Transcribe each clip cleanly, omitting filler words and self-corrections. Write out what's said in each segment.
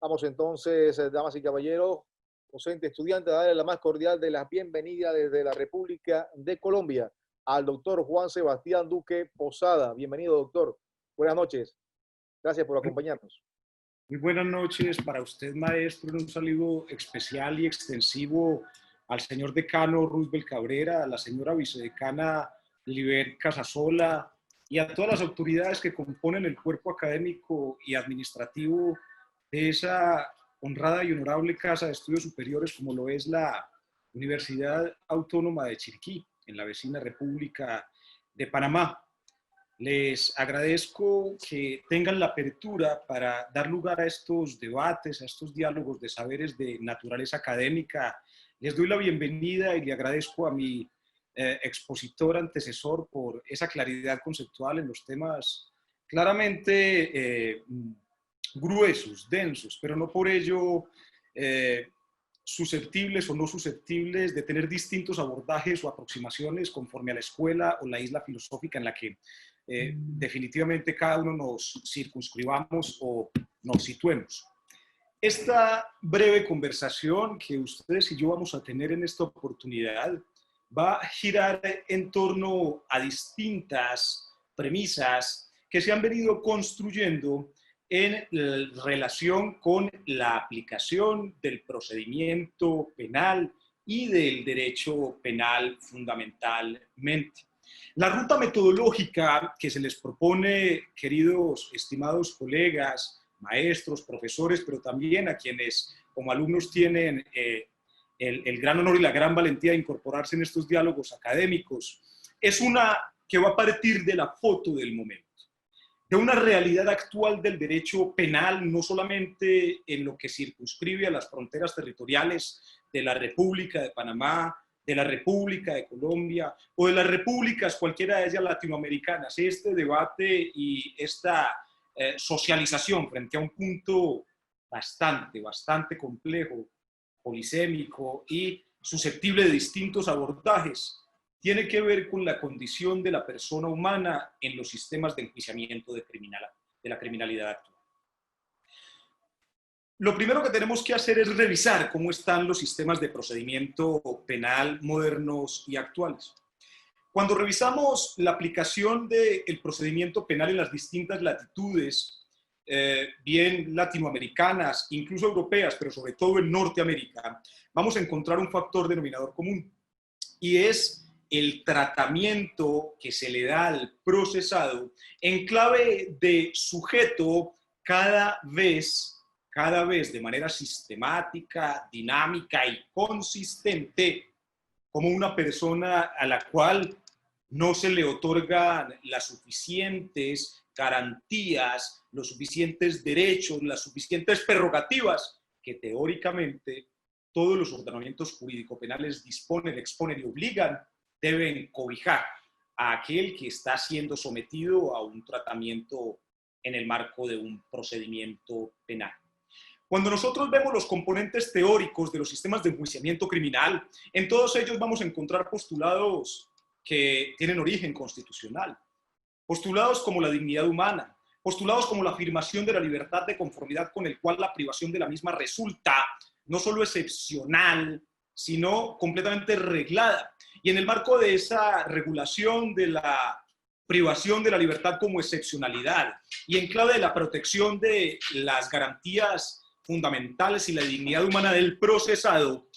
Vamos entonces, damas y caballeros, docentes, estudiantes, a darle la más cordial de las bienvenidas desde la República de Colombia al doctor Juan Sebastián Duque Posada. Bienvenido, doctor. Buenas noches. Gracias por acompañarnos. Muy buenas noches para usted, maestro. Un saludo especial y extensivo al señor decano Roosevelt Cabrera, a la señora vicedecana Liber Casasola y a todas las autoridades que componen el cuerpo académico y administrativo de esa honrada y honorable Casa de Estudios Superiores como lo es la Universidad Autónoma de Chiriquí, en la vecina República de Panamá. Les agradezco que tengan la apertura para dar lugar a estos debates, a estos diálogos de saberes de naturaleza académica. Les doy la bienvenida y le agradezco a mi expositor antecesor por esa claridad conceptual en los temas claramente gruesos, densos, pero no por ello susceptibles o no susceptibles de tener distintos abordajes o aproximaciones conforme a la escuela o la isla filosófica en la que definitivamente cada uno nos circunscribamos o nos situemos. Esta breve conversación que ustedes y yo vamos a tener en esta oportunidad va a girar en torno a distintas premisas que se han venido construyendo en relación con la aplicación del procedimiento penal y del derecho penal fundamentalmente. La ruta metodológica que se les propone, queridos, estimados colegas, maestros, profesores, pero también a quienes como alumnos tienen el gran honor y la gran valentía de incorporarse en estos diálogos académicos, es una que va a partir de la foto del momento, de una realidad actual del derecho penal, no solamente en lo que circunscribe a las fronteras territoriales de la República de Panamá, de la República de Colombia o de las repúblicas, cualquiera de ellas latinoamericanas. Este debate y esta socialización frente a un punto bastante complejo, polisémico y susceptible de distintos abordajes, tiene que ver con la condición de la persona humana en los sistemas de enjuiciamiento de la criminalidad actual. Lo primero que tenemos que hacer es revisar cómo están los sistemas de procedimiento penal modernos y actuales. Cuando revisamos la aplicación del procedimiento penal en las distintas latitudes, bien latinoamericanas, incluso europeas, pero sobre todo en Norteamérica, vamos a encontrar un factor denominador común, y es el tratamiento que se le da al procesado en clave de sujeto cada vez de manera sistemática, dinámica y consistente, como una persona a la cual no se le otorgan las suficientes garantías, los suficientes derechos, las suficientes prerrogativas que teóricamente todos los ordenamientos jurídico-penales disponen, exponen y obligan, deben cobijar a aquel que está siendo sometido a un tratamiento en el marco de un procedimiento penal. Cuando nosotros vemos los componentes teóricos de los sistemas de enjuiciamiento criminal, en todos ellos vamos a encontrar postulados que tienen origen constitucional, postulados como la dignidad humana, postulados como la afirmación de la libertad de conformidad con el cual la privación de la misma resulta no solo excepcional, sino completamente reglada. Y en el marco de esa regulación de la privación de la libertad como excepcionalidad y en clave de la protección de las garantías fundamentales y la dignidad humana del procesado,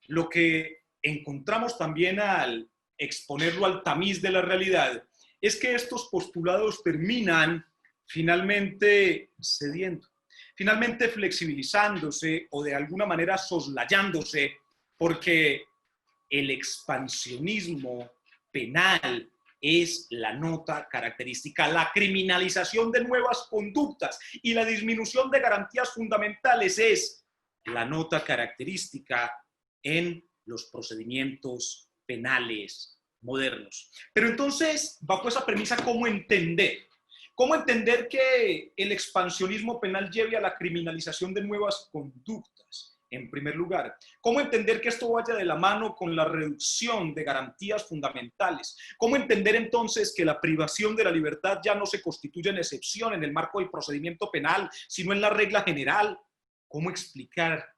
lo que encontramos también al exponerlo al tamiz de la realidad es que estos postulados terminan finalmente cediendo, finalmente flexibilizándose o de alguna manera soslayándose, porque el expansionismo penal es la nota característica, la criminalización de nuevas conductas y la disminución de garantías fundamentales es la nota característica en los procedimientos penales modernos. Pero entonces, bajo esa premisa, ¿cómo entender? ¿Cómo entender que el expansionismo penal lleve a la criminalización de nuevas conductas? En primer lugar, ¿cómo entender que esto vaya de la mano con la reducción de garantías fundamentales? ¿Cómo entender entonces que la privación de la libertad ya no se constituye en excepción en el marco del procedimiento penal, sino en la regla general? cómo explicar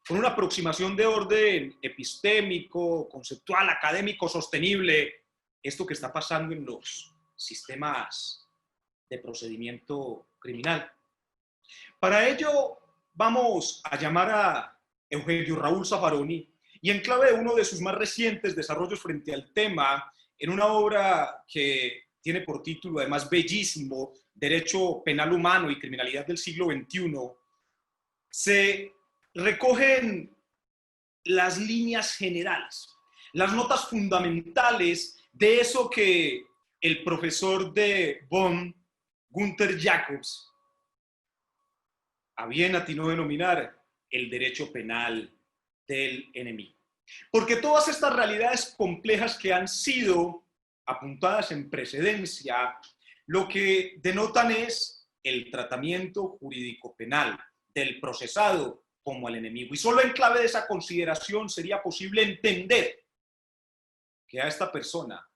con una aproximación de orden epistémico, conceptual, académico, sostenible, esto que está pasando en los sistemas de procedimiento criminal. Para ello, vamos a llamar a Eugenio Raúl Zaffaroni y en clave de uno de sus más recientes desarrollos frente al tema, en una obra que tiene por título, además bellísimo, Derecho Penal Humano y Criminalidad del siglo XXI, se recogen las líneas generales, las notas fundamentales de eso que el profesor de Bonn, Gunther Jacobs, a bien atinó denominar el derecho penal del enemigo. Porque todas estas realidades complejas que han sido apuntadas en precedencia, lo que denotan es el tratamiento jurídico penal del procesado como al enemigo. Y solo en clave de esa consideración sería posible entender que a esta persona,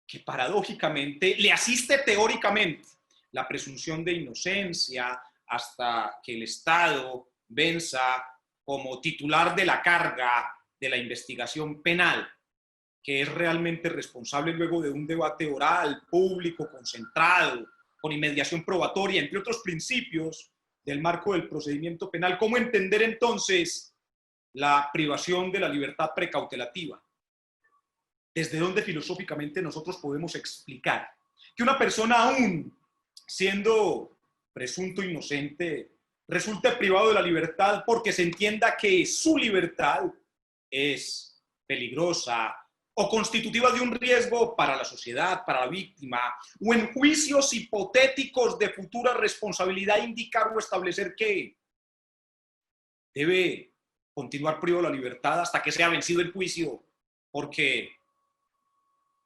que paradójicamente le asiste teóricamente la presunción de inocencia hasta que el Estado venza como titular de la carga de la investigación penal, que es realmente responsable luego de un debate oral, público, concentrado, con inmediación probatoria, entre otros principios del marco del procedimiento penal. ¿Cómo entender entonces la privación de la libertad precautelativa? ¿Desde dónde filosóficamente nosotros podemos explicar que una persona, aún siendo presunto inocente, resulte privado de la libertad porque se entienda que su libertad es peligrosa o constitutiva de un riesgo para la sociedad, para la víctima, o en juicios hipotéticos de futura responsabilidad indicar o establecer que debe continuar privado de la libertad hasta que sea vencido el juicio, porque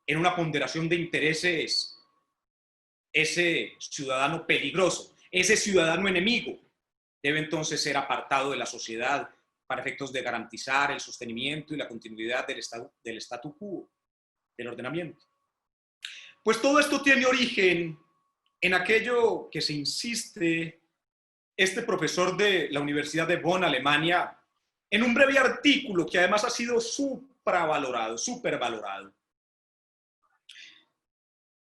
en una ponderación de intereses, ese ciudadano peligroso, ese ciudadano enemigo, debe entonces ser apartado de la sociedad para efectos de garantizar el sostenimiento y la continuidad del statu quo, del ordenamiento. Pues todo esto tiene origen en aquello que se insiste este profesor de la Universidad de Bonn, Alemania, en un breve artículo que además ha sido supervalorado.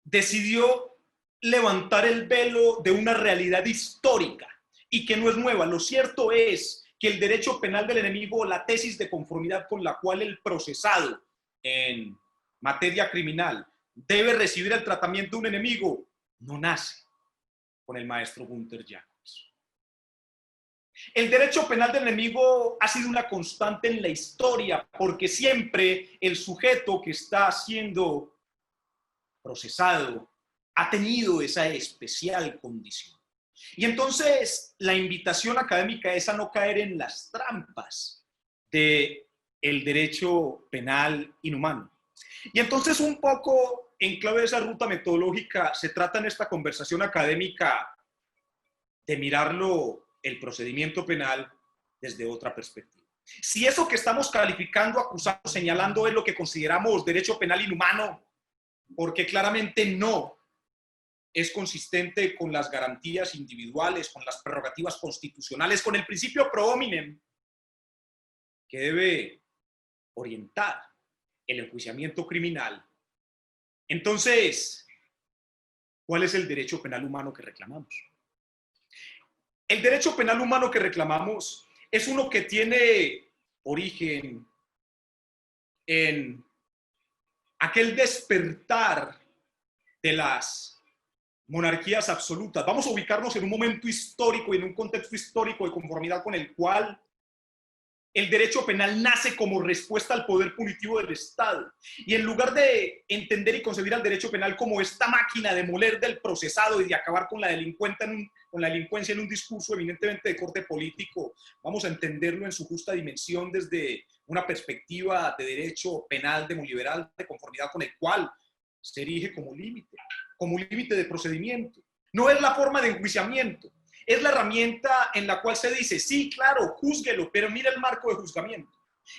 Decidió levantar el velo de una realidad histórica y que no es nueva. Lo cierto es que el derecho penal del enemigo, la tesis de conformidad con la cual el procesado en materia criminal debe recibir el tratamiento de un enemigo, no nace con el maestro Gunther Jacobs. El derecho penal del enemigo ha sido una constante en la historia porque siempre el sujeto que está siendo procesado ha tenido esa especial condición. Y entonces la invitación académica es a no caer en las trampas del derecho penal inhumano. Y entonces un poco en clave de esa ruta metodológica se trata en esta conversación académica de mirarlo, el procedimiento penal, desde otra perspectiva. Si eso que estamos calificando, acusando, señalando es lo que consideramos derecho penal inhumano, porque claramente no es consistente con las garantías individuales, con las prerrogativas constitucionales, con el principio pro hominem que debe orientar el enjuiciamiento criminal. Entonces, ¿cuál es el derecho penal humano que reclamamos? El derecho penal humano que reclamamos es uno que tiene origen en aquel despertar de las monarquías absolutas. Vamos a ubicarnos en un momento histórico y en un contexto histórico de conformidad con el cual el derecho penal nace como respuesta al poder punitivo del Estado. Y en lugar de entender y concebir al derecho penal como esta máquina de moler del procesado y de acabar con la delincuencia en un discurso eminentemente de corte político, vamos a entenderlo en su justa dimensión desde una perspectiva de derecho penal demoliberal de conformidad con el cual se erige como límite de procedimiento. No es la forma de enjuiciamiento, es la herramienta en la cual se dice, sí, claro, júzguelo, pero mira el marco de juzgamiento.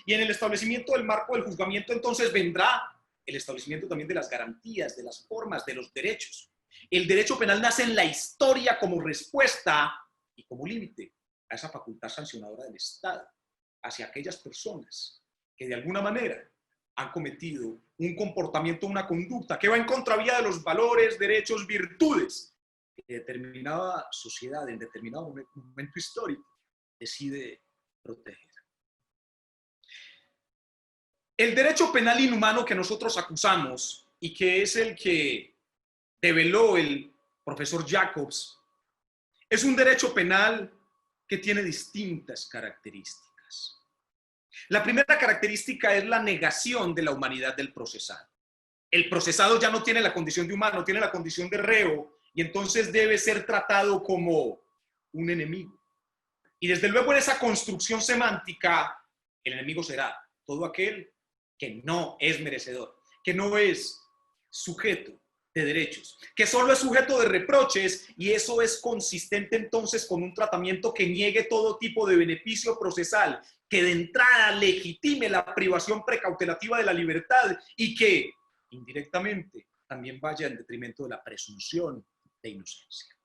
Y en el establecimiento del marco del juzgamiento entonces vendrá el establecimiento también de las garantías, de las formas, de los derechos. El derecho penal nace en la historia como respuesta y como límite a esa facultad sancionadora del Estado hacia aquellas personas que de alguna manera han cometido un comportamiento, una conducta que va en contravía de los valores, derechos, virtudes que determinada sociedad en determinado momento histórico decide proteger. El derecho penal inhumano que nosotros acusamos y que es el que develó el profesor Jacobs es un derecho penal que tiene distintas características. La primera característica es la negación de la humanidad del procesado. El procesado ya no tiene la condición de humano, tiene la condición de reo y entonces debe ser tratado como un enemigo. Y desde luego en esa construcción semántica, el enemigo será todo aquel que no es merecedor, que no es sujeto de derechos, que solo es sujeto de reproches, y eso es consistente entonces con un tratamiento que niegue todo tipo de beneficio procesal, que de entrada legitime la privación precautelativa de la libertad y que indirectamente también vaya en detrimento de la presunción de inocencia.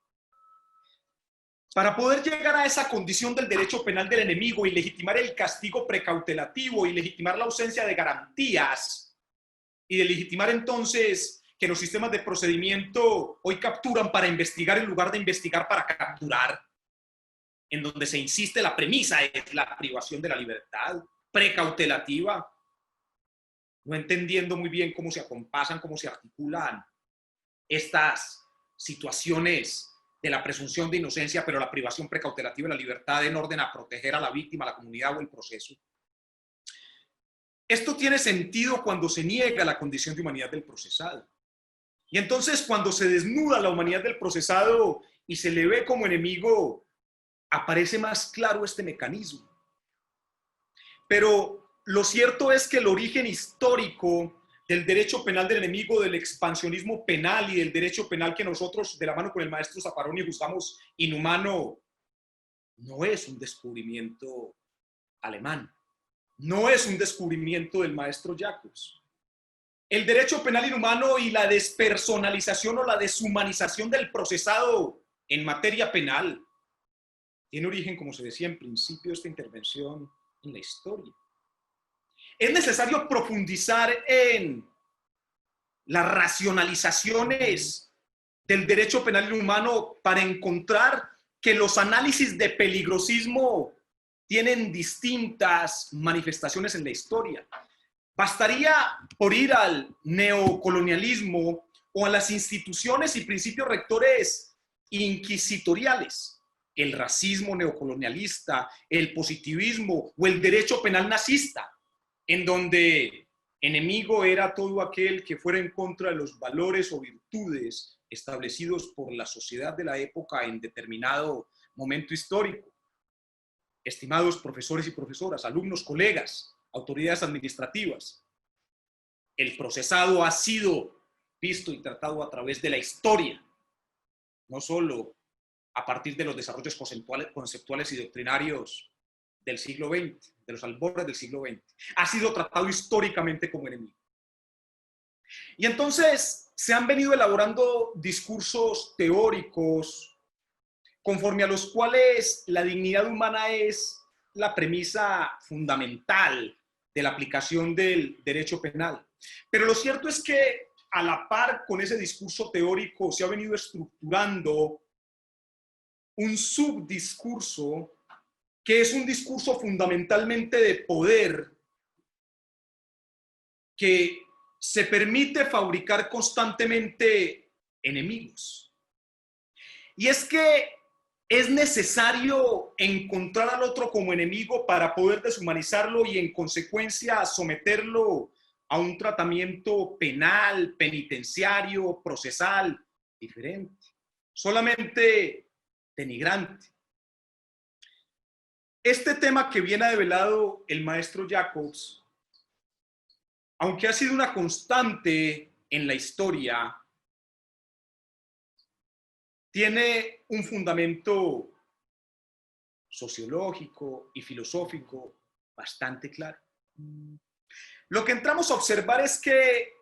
Para poder llegar a esa condición del derecho penal del enemigo y legitimar el castigo precautelativo y legitimar la ausencia de garantías y de legitimar entonces que los sistemas de procedimiento hoy capturan para investigar en lugar de investigar para capturar, en donde se insiste la premisa es la privación de la libertad precautelativa, no entendiendo muy bien cómo se acompasan, cómo se articulan estas situaciones de la presunción de inocencia, pero la privación precautelativa de la libertad en orden a proteger a la víctima, a la comunidad o el proceso. Esto tiene sentido cuando se niega la condición de humanidad del procesado. Y entonces cuando se desnuda la humanidad del procesado y se le ve como enemigo, aparece más claro este mecanismo. Pero lo cierto es que el origen histórico del derecho penal del enemigo, del expansionismo penal y del derecho penal que nosotros, de la mano con el maestro Zaffaroni, juzgamos inhumano, no es un descubrimiento alemán, no es un descubrimiento del maestro Jacobs. El derecho penal inhumano y la despersonalización o la deshumanización del procesado en materia penal tiene origen, como se decía en principio de esta intervención, en la historia. Es necesario profundizar en las racionalizaciones del derecho penal inhumano para encontrar que los análisis de peligrosismo tienen distintas manifestaciones en la historia. Bastaría por ir al neocolonialismo o a las instituciones y principios rectores inquisitoriales, el racismo neocolonialista, el positivismo o el derecho penal nazista, en donde enemigo era todo aquel que fuera en contra de los valores o virtudes establecidos por la sociedad de la época en determinado momento histórico. Estimados profesores y profesoras, alumnos, colegas, autoridades administrativas, el procesado ha sido visto y tratado a través de la historia, no solo a partir de los desarrollos conceptuales y doctrinarios del siglo XX, de los albores del siglo XX. Ha sido tratado históricamente como enemigo. Y entonces se han venido elaborando discursos teóricos conforme a los cuales la dignidad humana es la premisa fundamental de la aplicación del derecho penal. Pero lo cierto es que a la par con ese discurso teórico se ha venido estructurando un subdiscurso que es un discurso fundamentalmente de poder que se permite fabricar constantemente enemigos. Y es que es necesario encontrar al otro como enemigo para poder deshumanizarlo y en consecuencia someterlo a un tratamiento penal, penitenciario, procesal, diferente, solamente denigrante. Este tema que viene a develado el maestro Jacobs, aunque ha sido una constante en la historia, tiene un fundamento sociológico y filosófico bastante claro. Lo que entramos a observar es que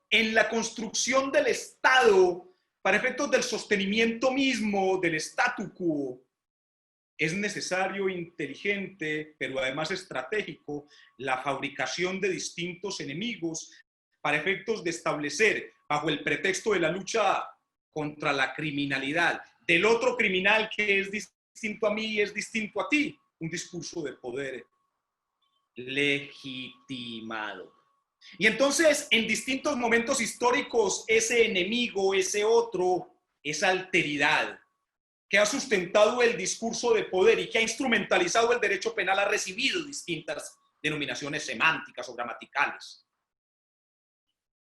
en la construcción del Estado, para efectos del sostenimiento mismo del statu quo, es necesario, inteligente, pero además estratégico, la fabricación de distintos enemigos para efectos de establecer, bajo el pretexto de la lucha contra la criminalidad, del otro criminal que es distinto a mí y es distinto a ti, un discurso de poder legitimado. Y entonces, en distintos momentos históricos, ese enemigo, ese otro, esa alteridad que ha sustentado el discurso de poder y que ha instrumentalizado el derecho penal ha recibido distintas denominaciones semánticas o gramaticales.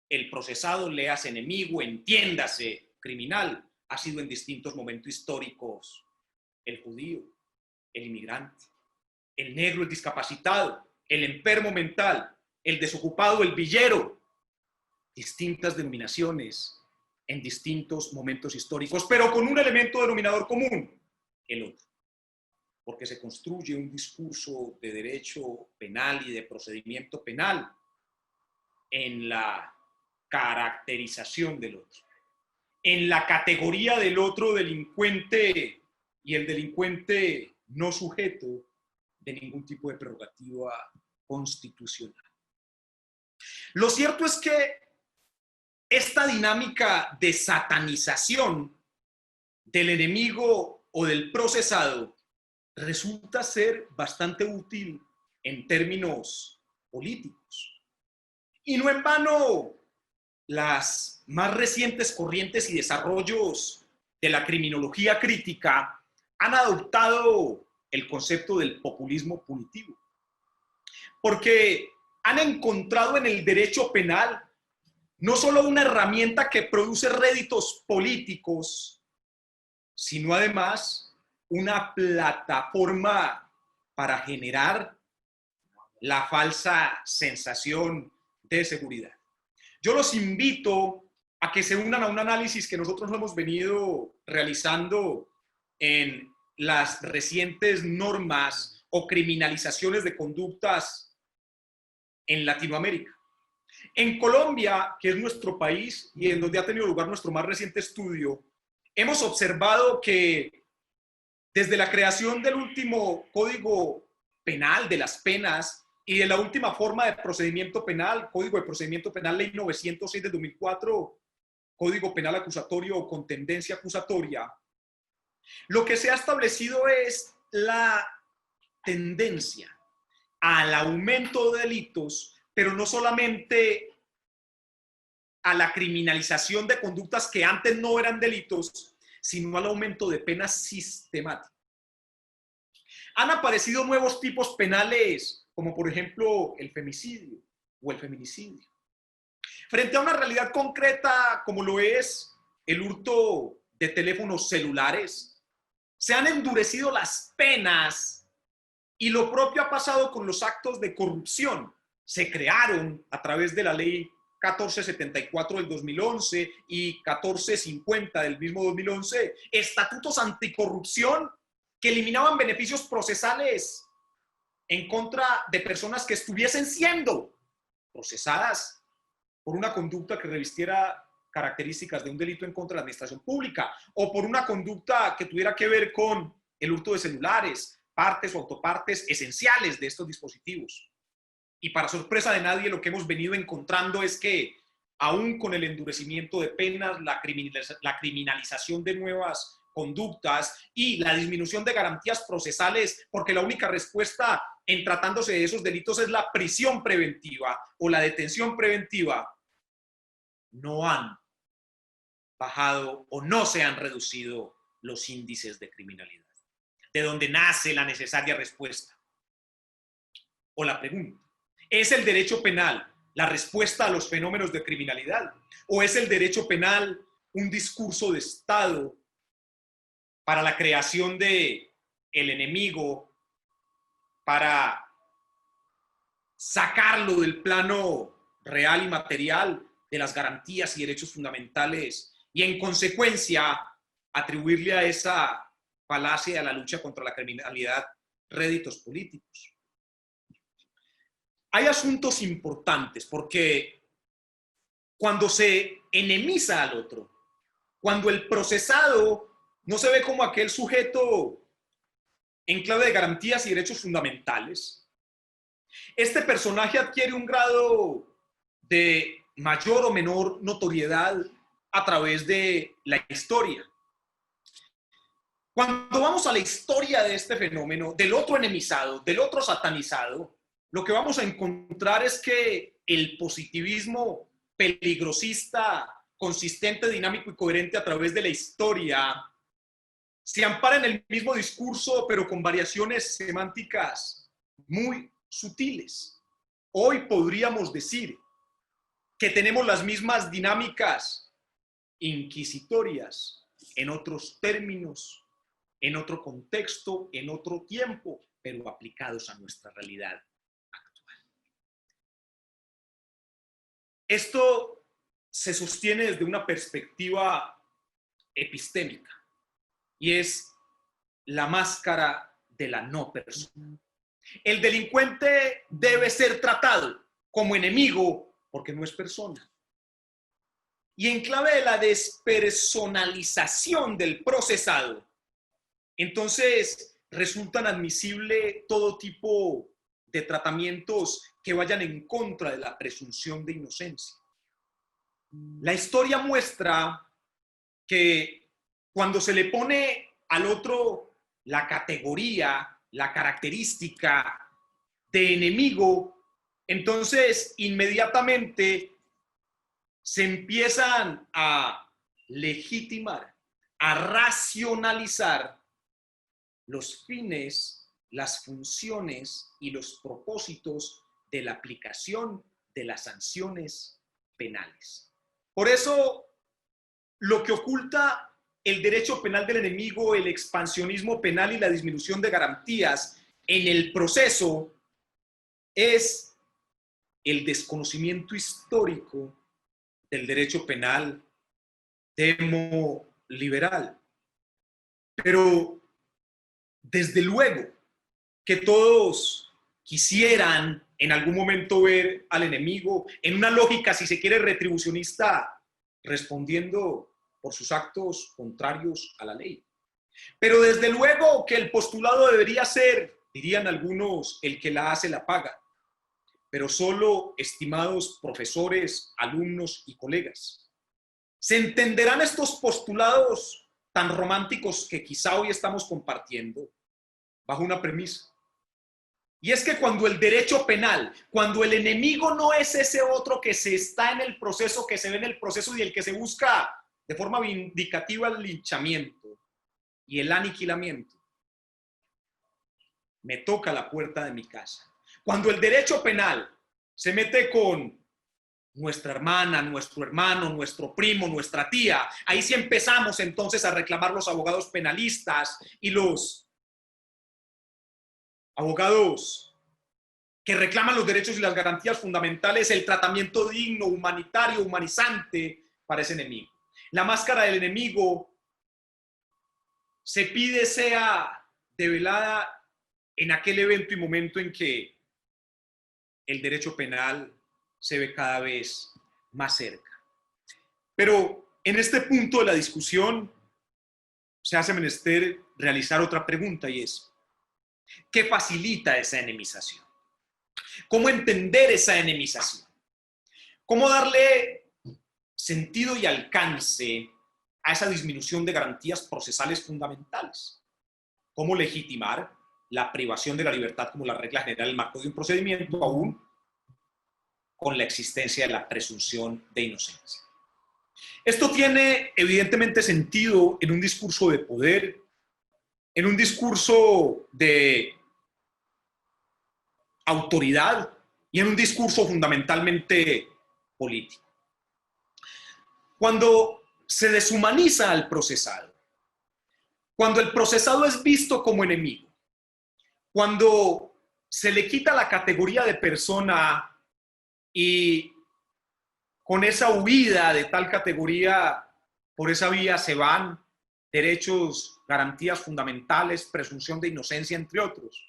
El procesado, léase enemigo, entiéndase criminal, ha sido en distintos momentos históricos el judío, el inmigrante, el negro, el discapacitado, el enfermo mental, el desocupado, el villero, distintas denominaciones en distintos momentos históricos, pero con un elemento denominador común, el otro, porque se construye un discurso de derecho penal y de procedimiento penal en la caracterización del otro, en la categoría del otro delincuente y el delincuente no sujeto de ningún tipo de prerrogativa constitucional. Lo cierto es que esta dinámica de satanización del enemigo o del procesado resulta ser bastante útil en términos políticos. Y no en vano, las más recientes corrientes y desarrollos de la criminología crítica han adoptado el concepto del populismo punitivo, porque han encontrado en el derecho penal no solo una herramienta que produce réditos políticos, sino además una plataforma para generar la falsa sensación de seguridad. Yo los invito a que se unan a un análisis que nosotros hemos venido realizando en las recientes normas o criminalizaciones de conductas en Latinoamérica. En Colombia, que es nuestro país y en donde ha tenido lugar nuestro más reciente estudio, hemos observado que desde la creación del último Código Penal, de las penas, y de la última forma de procedimiento penal, Código de Procedimiento Penal, Ley 906 de 2004, Código Penal Acusatorio o con tendencia acusatoria, lo que se ha establecido es la tendencia al aumento de delitos, pero no solamente a la criminalización de conductas que antes no eran delitos, sino al aumento de penas sistemáticas. Han aparecido nuevos tipos penales, como por ejemplo el femicidio o el feminicidio. Frente a una realidad concreta como lo es el hurto de teléfonos celulares, se han endurecido las penas y lo propio ha pasado con los actos de corrupción. Se crearon a través de la ley 1474 del 2011 y 1450 del mismo 2011 estatutos anticorrupción que eliminaban beneficios procesales en contra de personas que estuviesen siendo procesadas por una conducta que revistiera características de un delito en contra de la administración pública o por una conducta que tuviera que ver con el hurto de celulares, partes o autopartes esenciales de estos dispositivos. Y para sorpresa de nadie, lo que hemos venido encontrando es que, aún con el endurecimiento de penas, la criminalización de nuevas conductas y la disminución de garantías procesales, porque la única respuesta en tratándose de esos delitos es la prisión preventiva o la detención preventiva, no han bajado o no se han reducido los índices de criminalidad. De donde nace la necesaria respuesta. O la pregunta, ¿es el derecho penal la respuesta a los fenómenos de criminalidad? ¿O es el derecho penal un discurso de Estado para la creación de el enemigo, para sacarlo del plano real y material de las garantías y derechos fundamentales y en consecuencia atribuirle a esa falacia de la lucha contra la criminalidad réditos políticos? Hay asuntos importantes porque cuando se enemiza al otro, cuando el procesado no se ve como aquel sujeto en clave de garantías y derechos fundamentales, este personaje adquiere un grado de mayor o menor notoriedad a través de la historia. Cuando vamos a la historia de este fenómeno, del otro enemizado, del otro satanizado, lo que vamos a encontrar es que el positivismo peligrosista, consistente, dinámico y coherente a través de la historia se ampara en el mismo discurso, pero con variaciones semánticas muy sutiles. Hoy podríamos decir que tenemos las mismas dinámicas inquisitorias en otros términos, en otro contexto, en otro tiempo, pero aplicados a nuestra realidad actual. Esto se sostiene desde una perspectiva epistémica y es la máscara de la no persona. El delincuente debe ser tratado como enemigo porque no es persona. Y en clave de la despersonalización del procesado, entonces resultan admisible todo tipo de tratamientos que vayan en contra de la presunción de inocencia. La historia muestra que cuando se le pone al otro la categoría, la característica de enemigo, entonces inmediatamente se empiezan a legitimar, a racionalizar los fines, las funciones y los propósitos de la aplicación de las sanciones penales. Por eso, lo que oculta el derecho penal del enemigo, el expansionismo penal y la disminución de garantías en el proceso es el desconocimiento histórico del derecho penal demoliberal. Pero desde luego que todos quisieran en algún momento ver al enemigo en una lógica, si se quiere, retribucionista, respondiendo por sus actos contrarios a la ley. Pero desde luego que el postulado debería ser, dirían algunos, el que la hace la paga. Pero solo, estimados profesores, alumnos y colegas, se entenderán estos postulados tan románticos que quizá hoy estamos compartiendo bajo una premisa. Y es que cuando el derecho penal, cuando el enemigo no es ese otro que se está en el proceso, que se ve en el proceso y el que se busca de forma vindicativa el linchamiento y el aniquilamiento, me toca la puerta de mi casa. Cuando el derecho penal se mete con nuestra hermana, nuestro hermano, nuestro primo, nuestra tía, ahí sí empezamos entonces a reclamar los abogados penalistas y los abogados que reclaman los derechos y las garantías fundamentales, el tratamiento digno, humanitario, humanizante para ese enemigo. La máscara del enemigo se pide sea develada en aquel evento y momento en que el derecho penal se ve cada vez más cerca. Pero en este punto de la discusión se hace menester realizar otra pregunta y es, ¿qué facilita esa enemización? ¿Cómo entender esa enemización? ¿Cómo darle sentido y alcance a esa disminución de garantías procesales fundamentales? ¿Cómo legitimar la privación de la libertad como la regla general del marco de un procedimiento, aún con la existencia de la presunción de inocencia? Esto tiene evidentemente sentido en un discurso de poder, en un discurso de autoridad y en un discurso fundamentalmente político. Cuando se deshumaniza al procesado, cuando el procesado es visto como enemigo, cuando se le quita la categoría de persona y con esa huida de tal categoría, por esa vía se van derechos, garantías fundamentales, presunción de inocencia, entre otros,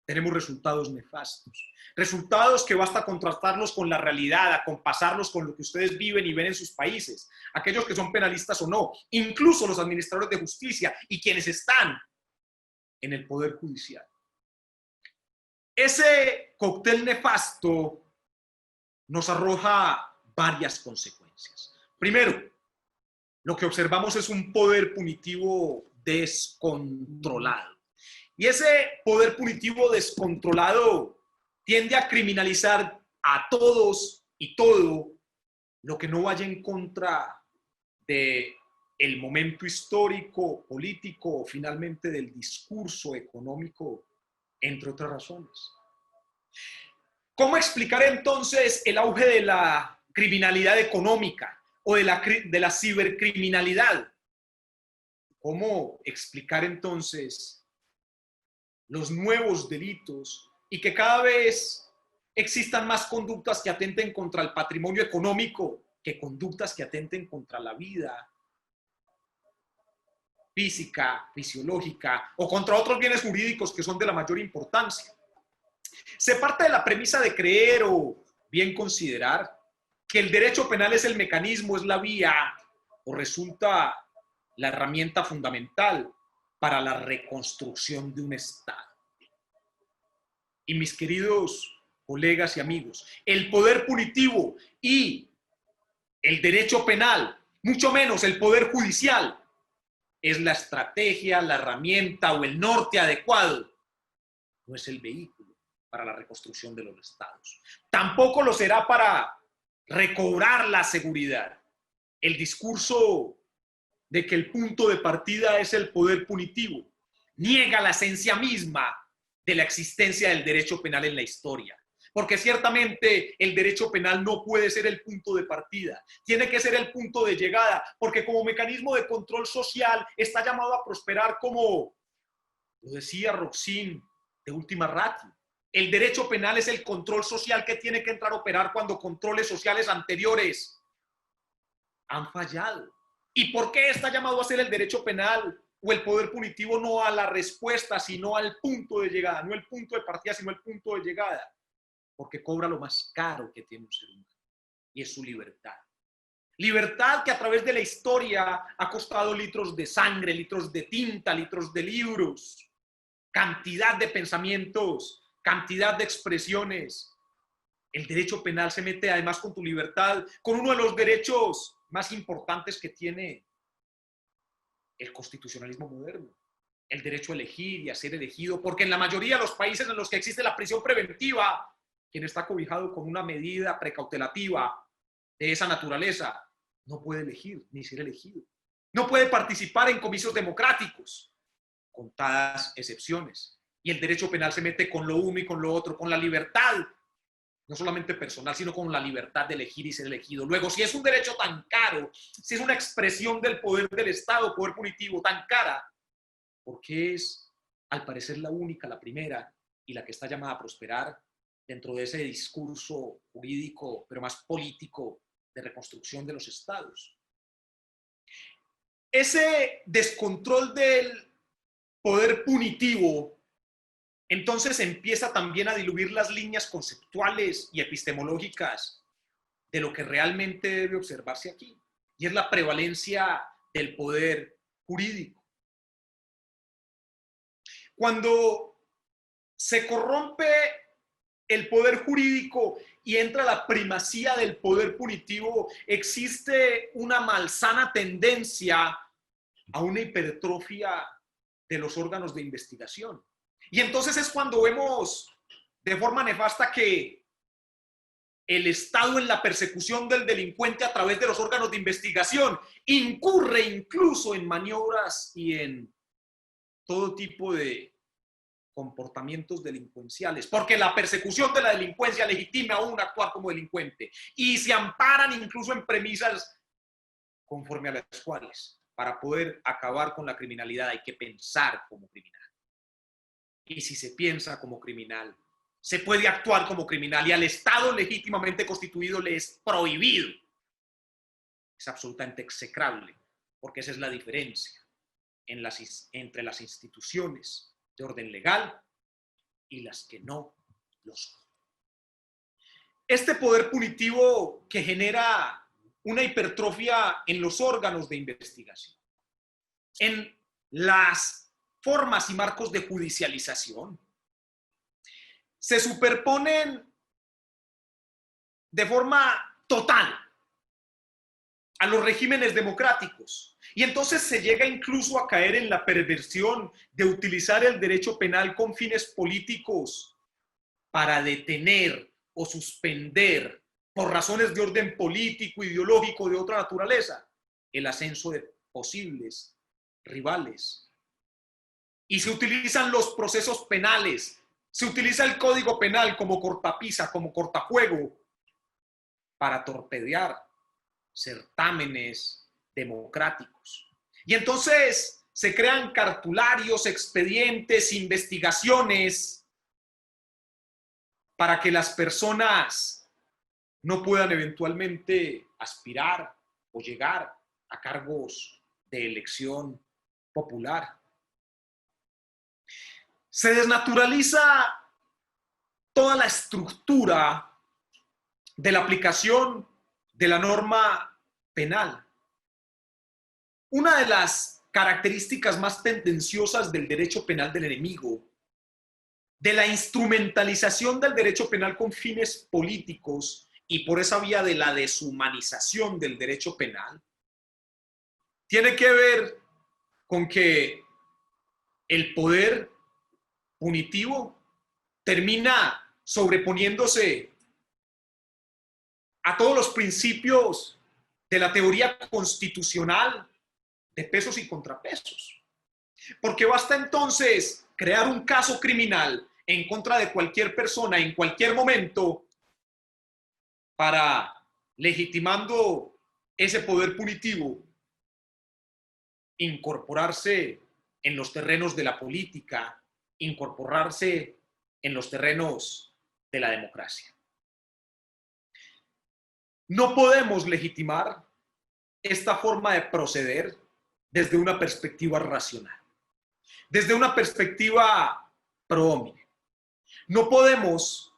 tenemos resultados nefastos. Resultados que basta contrastarlos con la realidad, acompasarlos con lo que ustedes viven y ven en sus países, aquellos que son penalistas o no, incluso los administradores de justicia y quienes están en el Poder Judicial. Ese cóctel nefasto nos arroja varias consecuencias. Primero, lo que observamos es un poder punitivo descontrolado. Y ese poder punitivo descontrolado tiende a criminalizar a todos y todo lo que no vaya en contra de el momento histórico, político o finalmente del discurso económico, entre otras razones. ¿Cómo explicar entonces el auge de la criminalidad económica o de la cibercriminalidad? ¿Cómo explicar entonces los nuevos delitos y que cada vez existan más conductas que atenten contra el patrimonio económico que conductas que atenten contra la vida física, fisiológica o contra otros bienes jurídicos que son de la mayor importancia? Se parte de la premisa de creer o bien considerar que el derecho penal es el mecanismo, es la vía o resulta la herramienta fundamental para la reconstrucción de un Estado. Y mis queridos colegas y amigos, el poder punitivo y el derecho penal, mucho menos el poder judicial, es la estrategia, la herramienta o el norte adecuado, no es el vehículo para la reconstrucción de los estados. Tampoco lo será para recobrar la seguridad. El discurso de que el punto de partida es el poder punitivo niega la esencia misma de la existencia del derecho penal en la historia. Porque ciertamente el derecho penal no puede ser el punto de partida, tiene que ser el punto de llegada, porque como mecanismo de control social está llamado a prosperar como lo decía Roxin de Última Ratio. El derecho penal es el control social que tiene que entrar a operar cuando controles sociales anteriores han fallado. ¿Y por qué está llamado a ser el derecho penal o el poder punitivo no a la respuesta, sino al punto de llegada? No el punto de partida, sino el punto de llegada. Porque cobra lo más caro que tiene un ser humano, y es su libertad. Libertad que a través de la historia ha costado litros de sangre, litros de tinta, litros de libros, cantidad de pensamientos, cantidad de expresiones. El derecho penal se mete además con tu libertad, con uno de los derechos más importantes que tiene el constitucionalismo moderno, el derecho a elegir y a ser elegido, porque en la mayoría de los países en los que existe la prisión preventiva, quien está cobijado con una medida precautelativa de esa naturaleza no puede elegir ni ser elegido. No puede participar en comicios democráticos, contadas excepciones. Y el derecho penal se mete con lo uno y con lo otro, con la libertad, no solamente personal, sino con la libertad de elegir y ser elegido. Luego, si es un derecho tan caro, si es una expresión del poder del Estado, poder punitivo tan cara, ¿por qué es, al parecer, la única, la primera y la que está llamada a prosperar dentro de ese discurso jurídico, pero más político, de reconstrucción de los estados? Ese descontrol del poder punitivo entonces empieza también a diluir las líneas conceptuales y epistemológicas de lo que realmente debe observarse aquí, y es la prevalencia del poder jurídico. Cuando se corrompe el poder jurídico y entra la primacía del poder punitivo, existe una malsana tendencia a una hipertrofia de los órganos de investigación. Y entonces es cuando vemos de forma nefasta que el Estado en la persecución del delincuente a través de los órganos de investigación incurre incluso en maniobras y en todo tipo de comportamientos delincuenciales, porque la persecución de la delincuencia legitima a uno actuar como delincuente y se amparan incluso en premisas conforme a las cuales para poder acabar con la criminalidad hay que pensar como criminal. Y si se piensa como criminal, se puede actuar como criminal y al Estado legítimamente constituido le es prohibido. Es absolutamente execrable, porque esa es la diferencia entre las instituciones de orden legal y las que no lo son. Este poder punitivo que genera una hipertrofia en los órganos de investigación, en las formas y marcos de judicialización se superponen de forma total a los regímenes democráticos. Y entonces se llega incluso a caer en la perversión de utilizar el derecho penal con fines políticos para detener o suspender, por razones de orden político, ideológico, de otra naturaleza, el ascenso de posibles rivales. Y se utilizan los procesos penales, se utiliza el Código Penal como cortapisa, como cortafuego, para torpedear certámenes democráticos. Y entonces se crean cartularios, expedientes, investigaciones para que las personas no puedan eventualmente aspirar o llegar a cargos de elección popular. Se desnaturaliza toda la estructura de la aplicación de la norma penal. Una de las características más tendenciosas del derecho penal del enemigo, de la instrumentalización del derecho penal con fines políticos y por esa vía de la deshumanización del derecho penal, tiene que ver con que el poder punitivo termina sobreponiéndose a todos los principios de la teoría constitucional de pesos y contrapesos. Porque basta entonces crear un caso criminal en contra de cualquier persona en cualquier momento para, legitimando ese poder punitivo, incorporarse en los terrenos de la política, incorporarse en los terrenos de la democracia. No podemos legitimar esta forma de proceder desde una perspectiva racional, desde una perspectiva pro homine. No podemos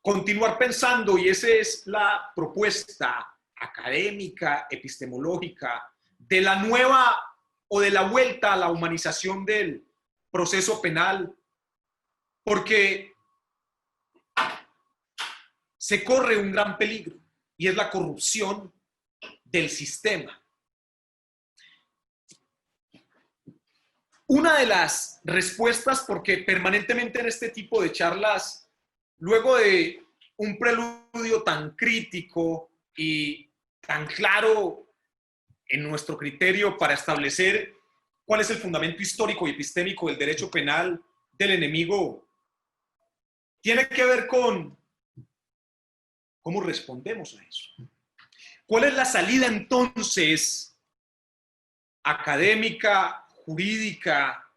continuar pensando, y esa es la propuesta académica, epistemológica, de la nueva o de la vuelta a la humanización del proceso penal, porque se corre un gran peligro y es la corrupción del sistema. Una de las respuestas, porque permanentemente en este tipo de charlas, luego de un preludio tan crítico y tan claro en nuestro criterio para establecer cuál es el fundamento histórico y epistémico del derecho penal del enemigo, tiene que ver con cómo respondemos a eso. ¿Cuál es la salida entonces académica, jurídica,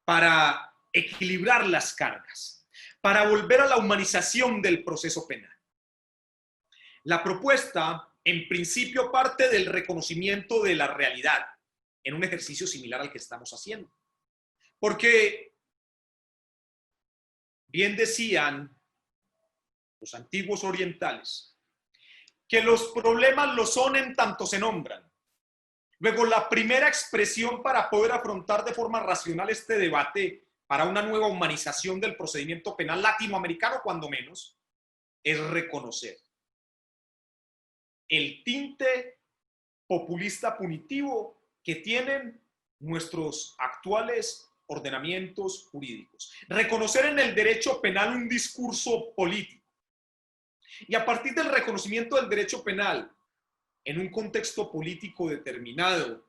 para equilibrar las cargas, para volver a la humanización del proceso penal? La propuesta, en principio, parte del reconocimiento de la realidad, en un ejercicio similar al que estamos haciendo. Porque, bien decían los antiguos orientales, que los problemas lo son en tanto se nombran. Luego, la primera expresión para poder afrontar de forma racional este debate para una nueva humanización del procedimiento penal latinoamericano, cuando menos, es reconocer el tinte populista punitivo que tienen nuestros actuales ordenamientos jurídicos. Reconocer en el derecho penal un discurso político. Y a partir del reconocimiento del derecho penal en un contexto político determinado,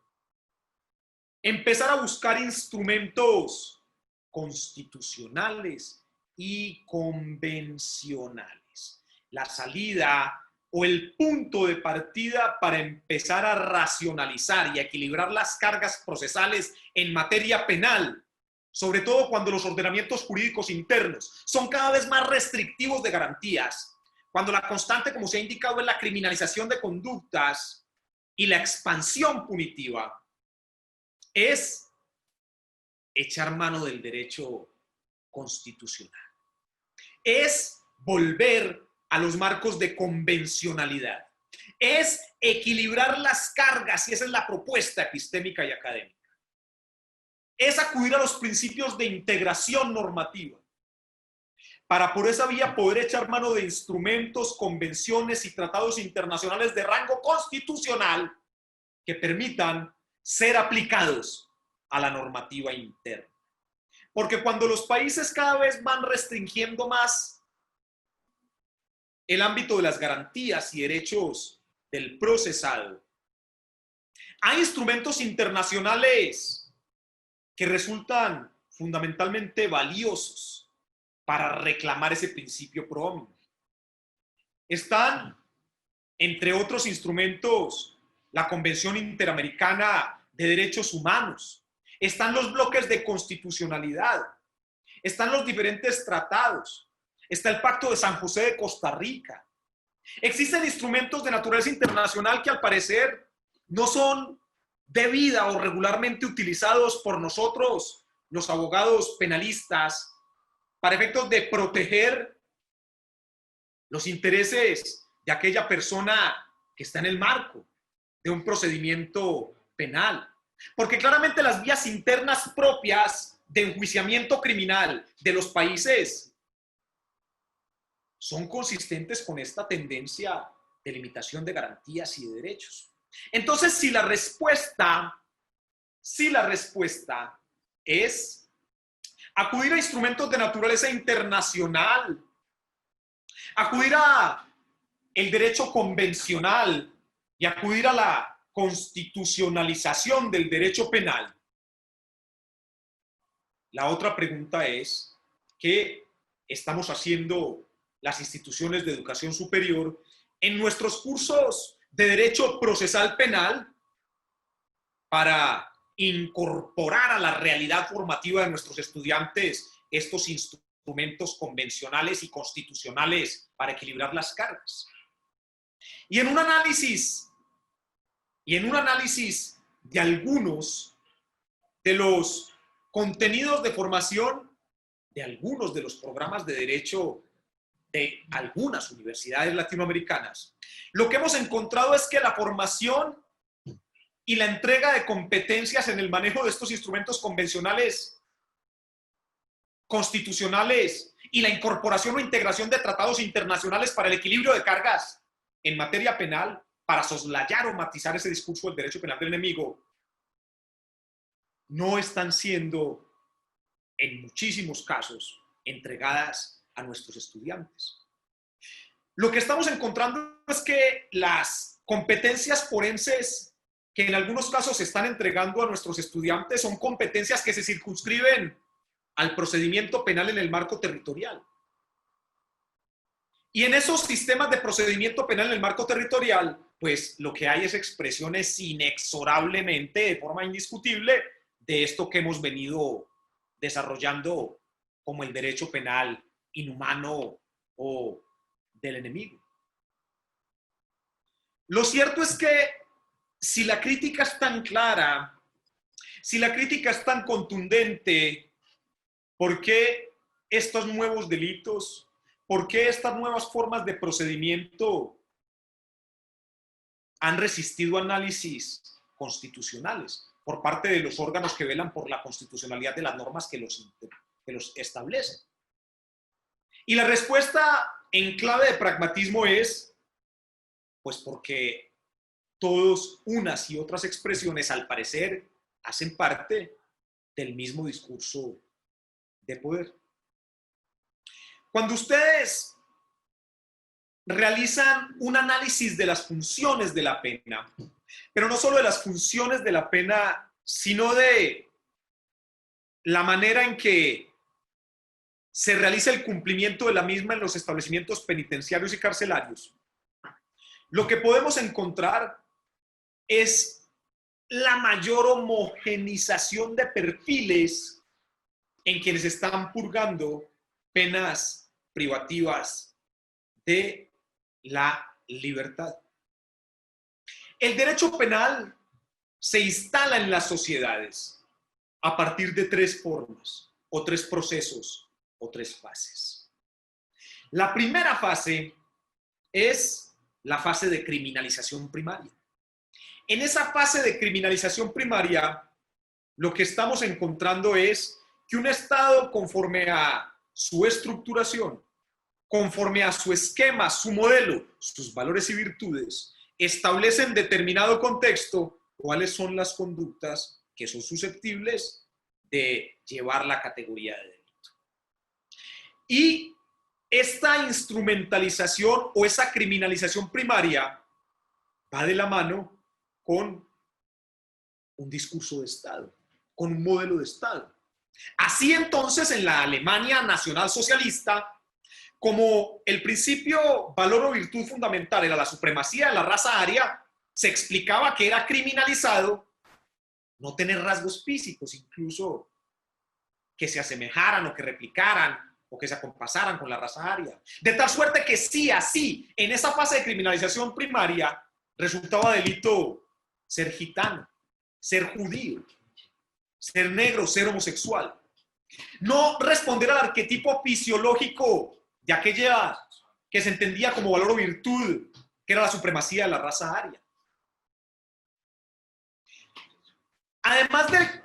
empezar a buscar instrumentos constitucionales y convencionales. La salida o el punto de partida para empezar a racionalizar y a equilibrar las cargas procesales en materia penal, sobre todo cuando los ordenamientos jurídicos internos son cada vez más restrictivos de garantías, cuando la constante, como se ha indicado, es la criminalización de conductas y la expansión punitiva, es echar mano del derecho constitucional. Es volver a los marcos de convencionalidad. Es equilibrar las cargas, y esa es la propuesta epistémica y académica. es acudir a los principios de integración normativa para por esa vía poder echar mano de instrumentos, convenciones y tratados internacionales de rango constitucional que permitan ser aplicados a la normativa interna. Porque cuando los países cada vez van restringiendo más el ámbito de las garantías y derechos del procesado, hay instrumentos internacionales que resultan fundamentalmente valiosos para reclamar ese principio pro hominem. Están, entre otros instrumentos, la Convención Interamericana de Derechos Humanos, están los bloques de constitucionalidad, están los diferentes tratados, está el Pacto de San José de Costa Rica. Existen instrumentos de naturaleza internacional que al parecer no son debida o regularmente utilizados por nosotros, los abogados penalistas, para efectos de proteger los intereses de aquella persona que está en el marco de un procedimiento penal. Porque claramente las vías internas propias de enjuiciamiento criminal de los países son consistentes con esta tendencia de limitación de garantías y de derechos. Entonces, si la respuesta es acudir a instrumentos de naturaleza internacional, acudir a el derecho convencional y acudir a la constitucionalización del derecho penal, la otra pregunta es, ¿qué estamos haciendo las instituciones de educación superior en nuestros cursos de derecho procesal penal para incorporar a la realidad formativa de nuestros estudiantes estos instrumentos convencionales y constitucionales para equilibrar las cargas? Y en un análisis de algunos de los contenidos de formación de algunos de los programas de derecho de algunas universidades latinoamericanas, lo que hemos encontrado es que la formación y la entrega de competencias en el manejo de estos instrumentos convencionales, constitucionales y la incorporación o integración de tratados internacionales para el equilibrio de cargas en materia penal, para soslayar o matizar ese discurso del derecho penal del enemigo, no están siendo, en muchísimos casos, entregadas a nuestros estudiantes. Lo que estamos encontrando es que las competencias forenses que en algunos casos se están entregando a nuestros estudiantes son competencias que se circunscriben al procedimiento penal en el marco territorial. Y en esos sistemas de procedimiento penal en el marco territorial, pues lo que hay es expresiones inexorablemente, de forma indiscutible, de esto que hemos venido desarrollando como el derecho penal inhumano o del enemigo. Lo cierto es que si la crítica es tan clara, si la crítica es tan contundente, ¿por qué estos nuevos delitos, por qué estas nuevas formas de procedimiento han resistido análisis constitucionales por parte de los órganos que velan por la constitucionalidad de las normas que los establecen? Y la respuesta en clave de pragmatismo es, pues porque todas unas y otras expresiones, al parecer, hacen parte del mismo discurso de poder. Cuando ustedes realizan un análisis de las funciones de la pena, pero no solo de las funciones de la pena, sino de la manera en que se realiza el cumplimiento de la misma en los establecimientos penitenciarios y carcelarios, lo que podemos encontrar es la mayor homogeneización de perfiles en quienes están purgando penas privativas de la libertad. El derecho penal se instala en las sociedades a partir de tres formas, o tres procesos, o tres fases. La primera fase es la fase de criminalización primaria. En esa fase de criminalización primaria, lo que estamos encontrando es que un Estado, conforme a su estructuración, conforme a su esquema, su modelo, sus valores y virtudes, establece en determinado contexto cuáles son las conductas que son susceptibles de llevar la categoría de delito. Y esta instrumentalización o esa criminalización primaria va de la mano con un discurso de Estado, con un modelo de Estado. Así entonces, en la Alemania nacionalsocialista, como el principio, valor o virtud fundamental era la supremacía de la raza aria, se explicaba que era criminalizado no tener rasgos físicos, incluso que se asemejaran o que replicaran o que se acompasaran con la raza aria. De tal suerte que sí, así, en esa fase de criminalización primaria, resultaba delito ser gitano, ser judío, ser negro, ser homosexual. No responder al arquetipo fisiológico de aquella que se entendía como valor o virtud, que era la supremacía de la raza aria. Además de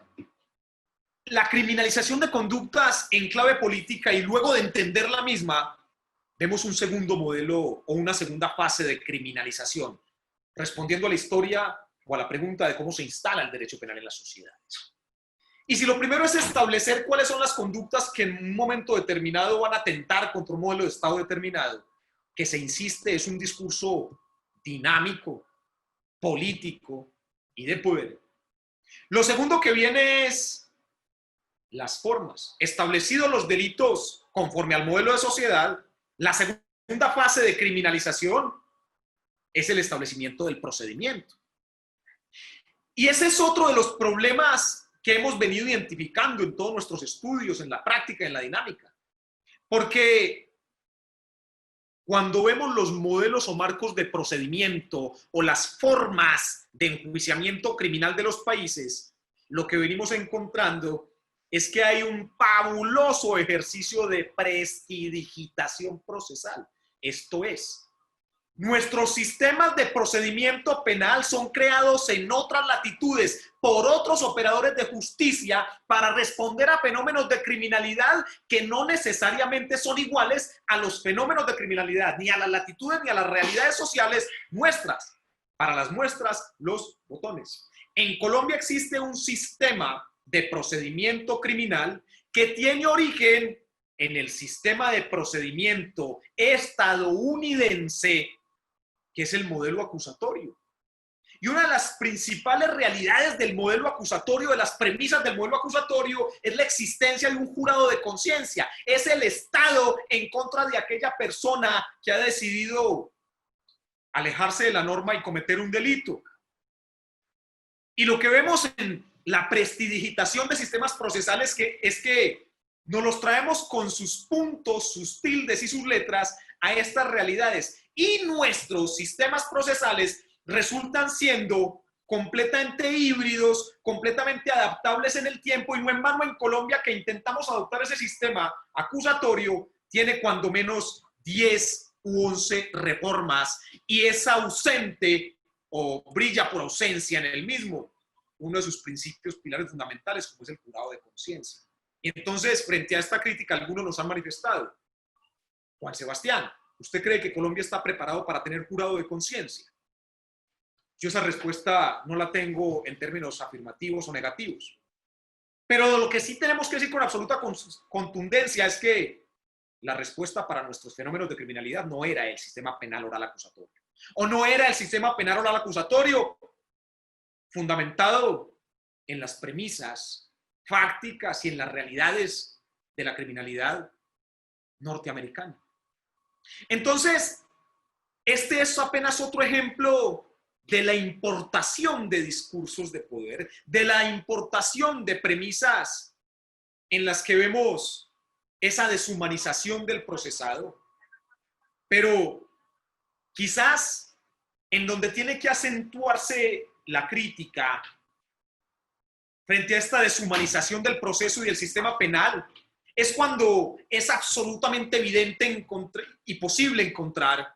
la criminalización de conductas en clave política y luego de entender la misma, vemos un segundo modelo o una segunda fase de criminalización, respondiendo a la historia o a la pregunta de cómo se instala el derecho penal en las sociedades. Y si lo primero es establecer cuáles son las conductas que en un momento determinado van a atentar contra un modelo de Estado determinado, que se insiste es un discurso dinámico, político y de poder. Lo segundo que viene es las formas. Establecidos los delitos conforme al modelo de sociedad, la segunda fase de criminalización es el establecimiento del procedimiento. Y ese es otro de los problemas que hemos venido identificando en todos nuestros estudios, en la práctica, en la dinámica. Porque cuando vemos los modelos o marcos de procedimiento o las formas de enjuiciamiento criminal de los países, lo que venimos encontrando es que hay un fabuloso ejercicio de prestidigitación procesal. Esto es, nuestros sistemas de procedimiento penal son creados en otras latitudes por otros operadores de justicia para responder a fenómenos de criminalidad que no necesariamente son iguales a los fenómenos de criminalidad, ni a las latitudes ni a las realidades sociales nuestras. Para las muestras, los botones. En Colombia existe un sistema de procedimiento criminal que tiene origen en el sistema de procedimiento estadounidense, que es el modelo acusatorio. Y una de las principales realidades del modelo acusatorio, de las premisas del modelo acusatorio, es la existencia de un jurado de conciencia. Es el Estado en contra de aquella persona que ha decidido alejarse de la norma y cometer un delito. Y lo que vemos en la prestidigitación de sistemas procesales es que nos los traemos con sus puntos, sus tildes y sus letras a estas realidades. Y nuestros sistemas procesales resultan siendo completamente híbridos, completamente adaptables en el tiempo, y no en vano en Colombia, que intentamos adoptar ese sistema acusatorio, tiene cuando menos 10 u 11 reformas y es ausente o brilla por ausencia en el mismo uno de sus principios pilares fundamentales, como es el jurado de conciencia. Y entonces, frente a esta crítica, algunos nos han manifestado: Juan Sebastián, ¿usted cree que Colombia está preparado para tener jurado de conciencia? Yo esa respuesta no la tengo en términos afirmativos o negativos. Pero lo que sí tenemos que decir con absoluta contundencia es que la respuesta para nuestros fenómenos de criminalidad no era el sistema penal oral acusatorio. O no era el sistema penal oral acusatorio fundamentado en las premisas fácticas y en las realidades de la criminalidad norteamericana. Entonces, este es apenas otro ejemplo de la importación de discursos de poder, de la importación de premisas en las que vemos esa deshumanización del procesado, pero quizás en donde tiene que acentuarse la crítica frente a esta deshumanización del proceso y del sistema penal es cuando es absolutamente evidente y posible encontrar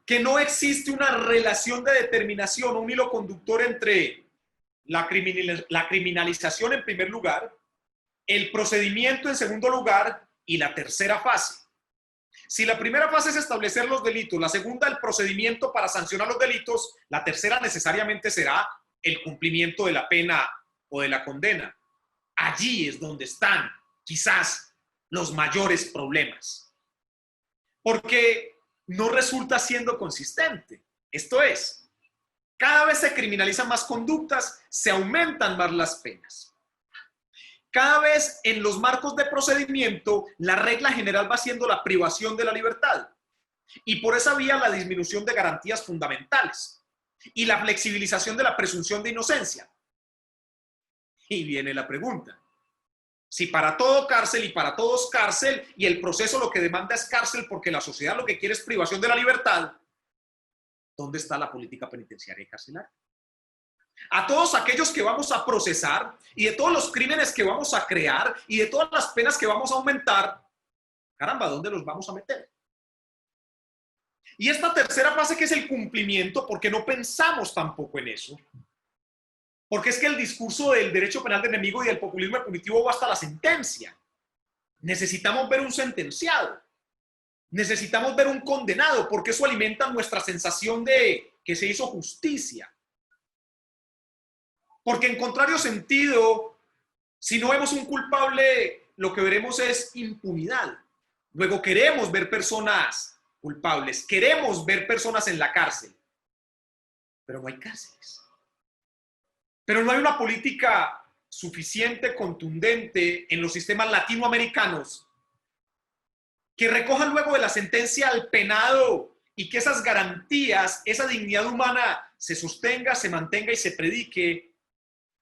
que no existe una relación de determinación, un hilo conductor entre la criminalización en primer lugar, el procedimiento en segundo lugar y la tercera fase. Si la primera fase es establecer los delitos, la segunda el procedimiento para sancionar los delitos, la tercera necesariamente será el cumplimiento de la pena o de la condena. Allí es donde están quizás los mayores problemas, porque no resulta siendo consistente. Esto es, cada vez se criminalizan más conductas, se aumentan más las penas. Cada vez en los marcos de procedimiento, la regla general va siendo la privación de la libertad. Y por esa vía la disminución de garantías fundamentales y la flexibilización de la presunción de inocencia. Y viene la pregunta. Si para todo cárcel y para todos cárcel y el proceso lo que demanda es cárcel porque la sociedad lo que quiere es privación de la libertad, ¿dónde está la política penitenciaria y carcelaria? A todos aquellos que vamos a procesar y de todos los crímenes que vamos a crear y de todas las penas que vamos a aumentar, caramba, ¿dónde los vamos a meter? Y esta tercera fase que es el cumplimiento, porque no pensamos tampoco en eso. Porque es que el discurso del derecho penal de enemigo y del populismo punitivo va hasta la sentencia. Necesitamos ver un sentenciado. Necesitamos ver un condenado, porque eso alimenta nuestra sensación de que se hizo justicia. Porque en contrario sentido, si no vemos un culpable, lo que veremos es impunidad. Luego queremos ver personas culpables, queremos ver personas en la cárcel, pero no hay cárceles. Pero no hay una política suficiente, contundente en los sistemas latinoamericanos que recojan luego de la sentencia al penado y que esas garantías, esa dignidad humana se sostenga, se mantenga y se predique.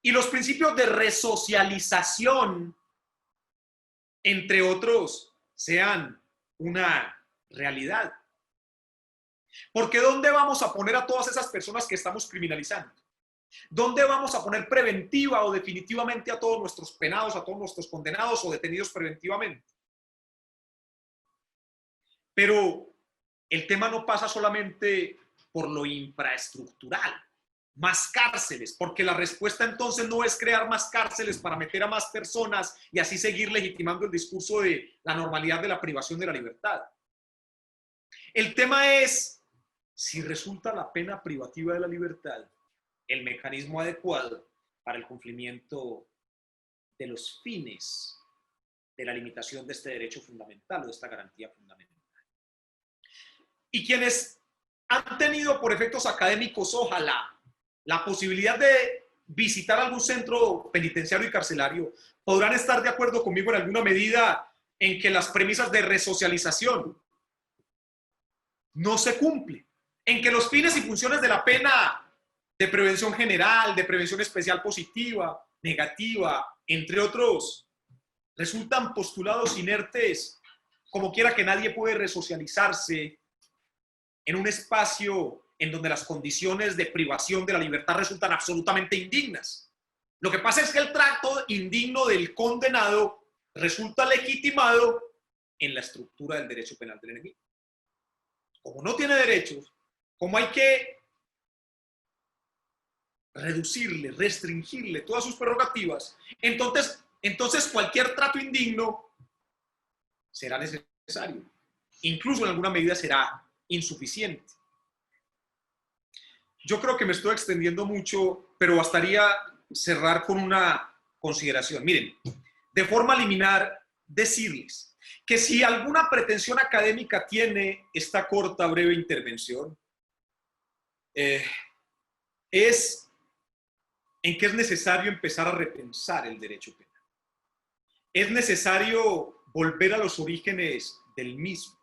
Y los principios de resocialización, entre otros, sean una realidad. Porque ¿dónde vamos a poner a todas esas personas que estamos criminalizando? ¿Dónde vamos a poner preventiva o definitivamente a todos nuestros penados, a todos nuestros condenados o detenidos preventivamente? Pero el tema no pasa solamente por lo infraestructural. Más cárceles, porque la respuesta entonces no es crear más cárceles para meter a más personas y así seguir legitimando el discurso de la normalidad de la privación de la libertad. El tema es si resulta la pena privativa de la libertad el mecanismo adecuado para el cumplimiento de los fines de la limitación de este derecho fundamental o de esta garantía fundamental. Y quienes han tenido por efectos académicos, ojalá, la posibilidad de visitar algún centro penitenciario y carcelario, podrán estar de acuerdo conmigo en alguna medida en que las premisas de resocialización no se cumplen, en que los fines y funciones de la pena de prevención general, de prevención especial positiva, negativa, entre otros, resultan postulados inertes, como quiera que nadie puede resocializarse en un espacio en donde las condiciones de privación de la libertad resultan absolutamente indignas. Lo que pasa es que el trato indigno del condenado resulta legitimado en la estructura del derecho penal del enemigo. Como no tiene derechos, como hay que reducirle, restringirle todas sus prerrogativas, entonces cualquier trato indigno será necesario. Incluso en alguna medida será insuficiente. Yo creo que me estoy extendiendo mucho, pero bastaría cerrar con una consideración. Miren, de forma liminar, decirles que si alguna pretensión académica tiene esta corta, breve intervención, es en que es necesario empezar a repensar el derecho penal. Es necesario volver a los orígenes del mismo.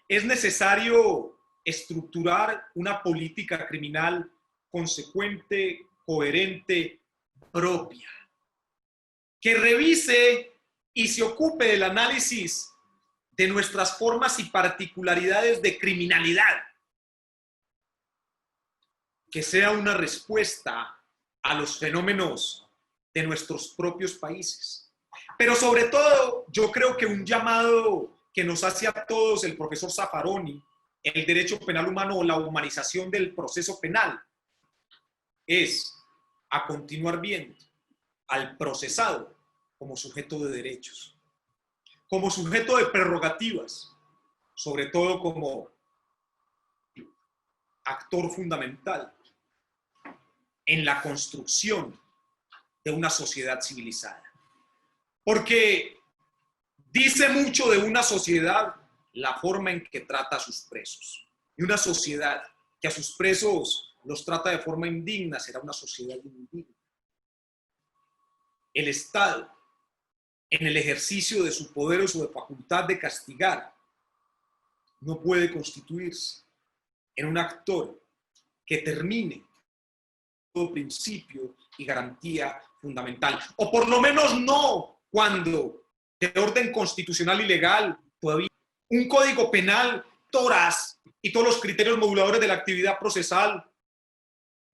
Es necesario estructurar una política criminal consecuente, coherente, propia, que revise y se ocupe del análisis de nuestras formas y particularidades de criminalidad, que sea una respuesta a los fenómenos de nuestros propios países. Pero sobre todo, yo creo que un llamado que nos hace a todos el profesor Zaffaroni, el derecho penal humano o la humanización del proceso penal, es a continuar viendo al procesado como sujeto de derechos, como sujeto de prerrogativas, sobre todo como actor fundamental en la construcción de una sociedad civilizada. Porque dice mucho de una sociedad la forma en que trata a sus presos. Y una sociedad que a sus presos los trata de forma indigna será una sociedad indigna. El Estado, en el ejercicio de su poder o su facultad de castigar, no puede constituirse en un actor que termine todo principio y garantía fundamental. O por lo menos no cuando de orden constitucional y legal todavía un código penal, toras y todos los criterios moduladores de la actividad procesal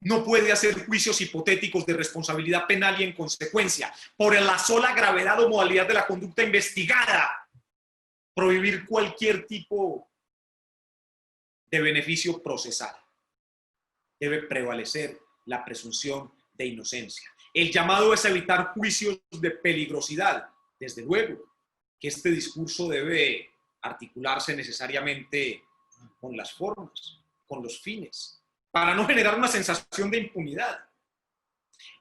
no puede hacer juicios hipotéticos de responsabilidad penal y en consecuencia, por la sola gravedad o modalidad de la conducta investigada, prohibir cualquier tipo de beneficio procesal. Debe prevalecer la presunción de inocencia. El llamado es evitar juicios de peligrosidad. Desde luego que este discurso debe articularse necesariamente con las formas, con los fines, para no generar una sensación de impunidad.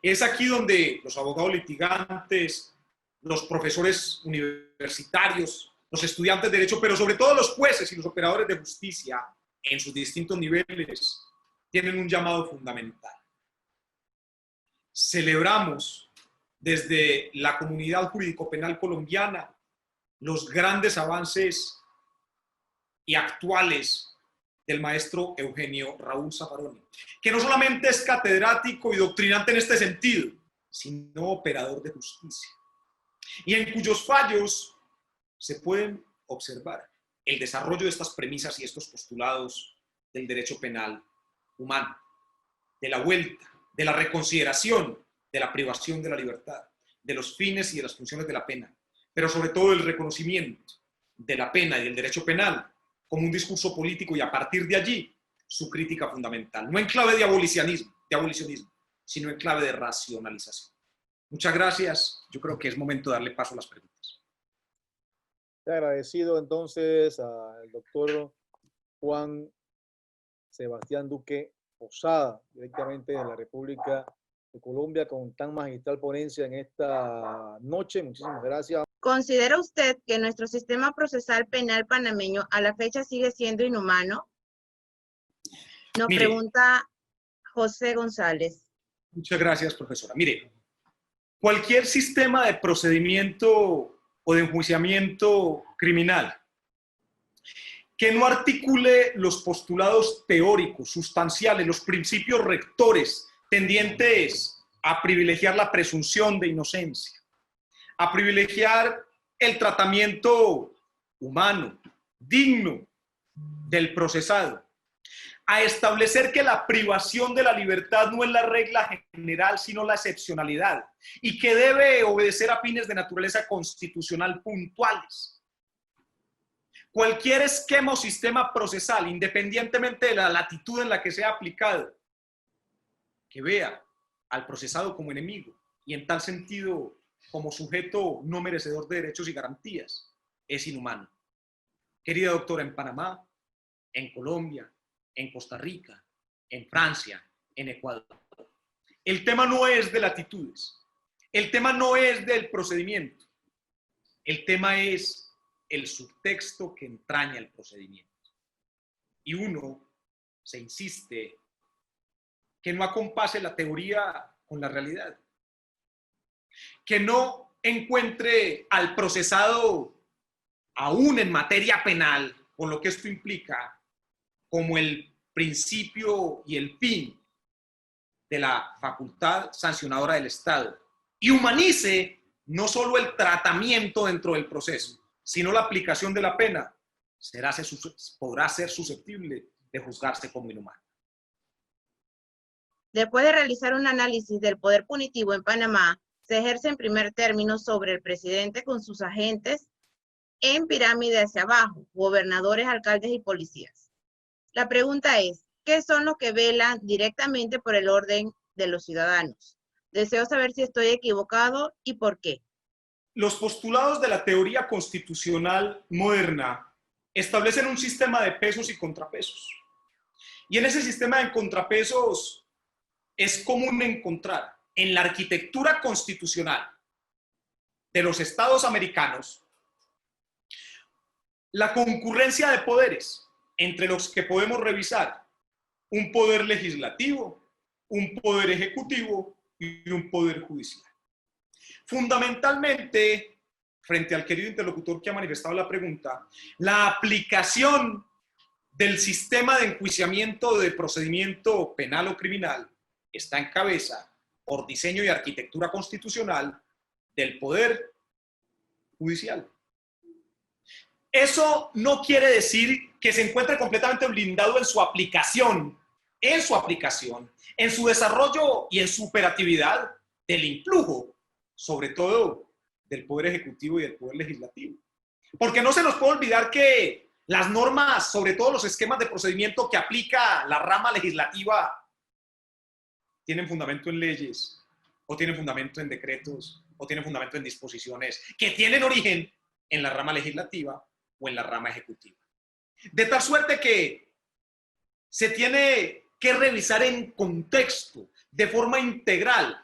Es aquí donde los abogados litigantes, los profesores universitarios, los estudiantes de derecho, pero sobre todo los jueces y los operadores de justicia en sus distintos niveles, tienen un llamado fundamental. Celebramos desde la comunidad jurídico-penal colombiana los grandes avances y actuales del maestro Eugenio Raúl Zaffaroni, que no solamente es catedrático y doctrinante en este sentido, sino operador de justicia, y en cuyos fallos se pueden observar el desarrollo de estas premisas y estos postulados del derecho penal humano, de la vuelta, de la reconsideración, de la privación de la libertad, de los fines y de las funciones de la pena, pero sobre todo el reconocimiento de la pena y del derecho penal como un discurso político y a partir de allí su crítica fundamental, no en clave de abolicionismo, sino en clave de racionalización. Muchas gracias. Yo creo que es momento de darle paso a las preguntas. Agradecido entonces al doctor Juan Sebastián Duque Posada, directamente de la República de Colombia, con tan magistral ponencia en esta noche. Muchísimas gracias. ¿Considera usted que nuestro sistema procesal penal panameño a la fecha sigue siendo inhumano? Nos pregunta José González. Muchas gracias, profesora. Mire, cualquier sistema de procedimiento o de enjuiciamiento criminal que no articule los postulados teóricos, sustanciales, los principios rectores tendientes a privilegiar la presunción de inocencia, a privilegiar el tratamiento humano, digno del procesado, a establecer que la privación de la libertad no es la regla general, sino la excepcionalidad, y que debe obedecer a fines de naturaleza constitucional puntuales. Cualquier esquema o sistema procesal, independientemente de la latitud en la que sea aplicado, que vea al procesado como enemigo y en tal sentido como sujeto no merecedor de derechos y garantías, es inhumano. Querida doctora, en Panamá, en Colombia, en Costa Rica, en Francia, en Ecuador, el tema no es de latitudes, el tema no es del procedimiento, el tema es el subtexto que entraña el procedimiento. Y uno se insiste que no acompase la teoría con la realidad, que no encuentre al procesado aún en materia penal, con lo que esto implica, como el principio y el fin de la facultad sancionadora del Estado, y humanice no solo el tratamiento dentro del proceso, sino la aplicación de la pena, podrá ser susceptible de juzgarse como inhumano. Después de realizar un análisis del poder punitivo en Panamá, se ejerce en primer término sobre el presidente con sus agentes en pirámide hacia abajo, gobernadores, alcaldes y policías. La pregunta es, ¿qué son los que velan directamente por el orden de los ciudadanos? Deseo saber si estoy equivocado y por qué. Los postulados de la teoría constitucional moderna establecen un sistema de pesos y contrapesos. Y en ese sistema de contrapesos es común encontrar en la arquitectura constitucional de los estados americanos la concurrencia de poderes, entre los que podemos revisar un poder legislativo, un poder ejecutivo y un poder judicial. Fundamentalmente, frente al querido interlocutor que ha manifestado la pregunta, la aplicación del sistema de enjuiciamiento de procedimiento penal o criminal está en cabeza, por diseño y arquitectura constitucional, del poder judicial. Eso no quiere decir que se encuentre completamente blindado en su aplicación, en su desarrollo y en su operatividad del influjo, sobre todo del Poder Ejecutivo y del Poder Legislativo. Porque no se nos puede olvidar que las normas, sobre todo los esquemas de procedimiento que aplica la rama legislativa, tienen fundamento en leyes, o tienen fundamento en decretos, o tienen fundamento en disposiciones que tienen origen en la rama legislativa o en la rama ejecutiva. De tal suerte que se tiene que revisar en contexto, de forma integral,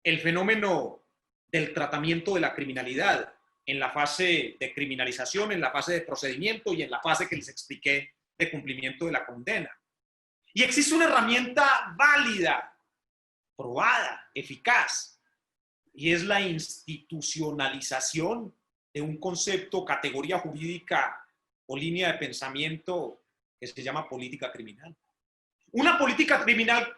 el fenómeno del tratamiento de la criminalidad en la fase de criminalización, en la fase de procedimiento y en la fase que les expliqué de cumplimiento de la condena. Y existe una herramienta válida, probada, eficaz, y es la institucionalización de un concepto, categoría jurídica o línea de pensamiento que se llama política criminal. Una política criminal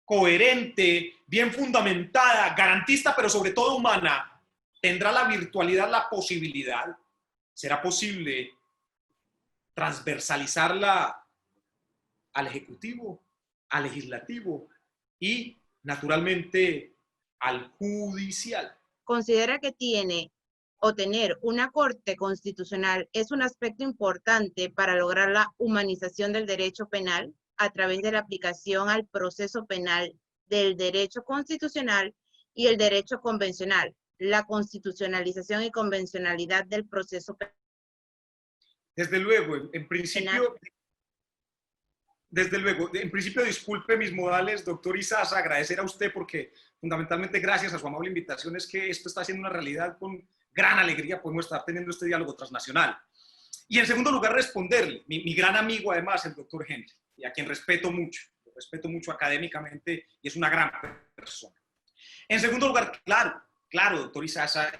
coherente, bien fundamentada, garantista, pero sobre todo humana, tendrá la virtualidad, la posibilidad, será posible transversalizarla al Ejecutivo, al Legislativo y, naturalmente, al Judicial. ¿Considera que tener una Corte Constitucional es un aspecto importante para lograr la humanización del derecho penal a través de la aplicación al proceso penal del derecho constitucional y el derecho convencional, la constitucionalización y convencionalidad del proceso penal? Desde luego, en principio, disculpe mis modales, doctor Izaza, agradecer a usted porque fundamentalmente gracias a su amable invitación es que esto está siendo una realidad. Con gran alegría podemos estar teniendo este diálogo transnacional. Y en segundo lugar, responderle, mi gran amigo además, el doctor Henry, y a quien respeto mucho académicamente y es una gran persona. En segundo lugar, claro, doctor Izaza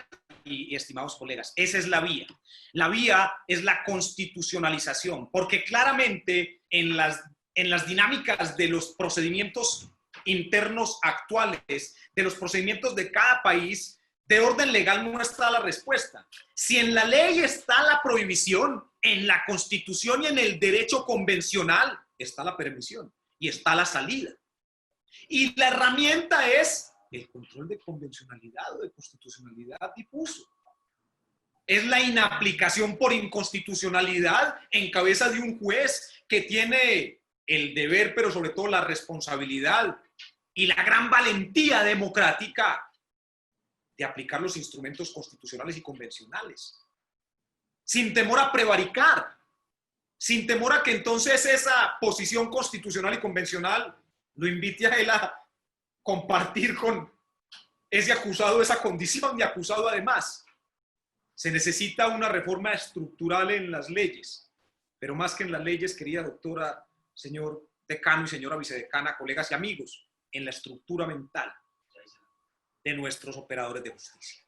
y estimados colegas, esa es la vía. La vía es la constitucionalización, porque claramente en las dinámicas de los procedimientos internos actuales, de los procedimientos de cada país, de orden legal no está la respuesta. Si en la ley está la prohibición, en la Constitución y en el derecho convencional está la permisión y está la salida. Y la herramienta es el control de convencionalidad o de constitucionalidad difuso. Es la inaplicación por inconstitucionalidad en cabeza de un juez que tiene el deber, pero sobre todo la responsabilidad y la gran valentía democrática de aplicar los instrumentos constitucionales y convencionales, sin temor a prevaricar, sin temor a que entonces esa posición constitucional y convencional lo invite a él a compartir con ese acusado esa condición de acusado además. Se necesita una reforma estructural en las leyes, pero más que en las leyes, querida doctora, señor decano y señora vicedecana, colegas y amigos, en la estructura mental de nuestros operadores de justicia.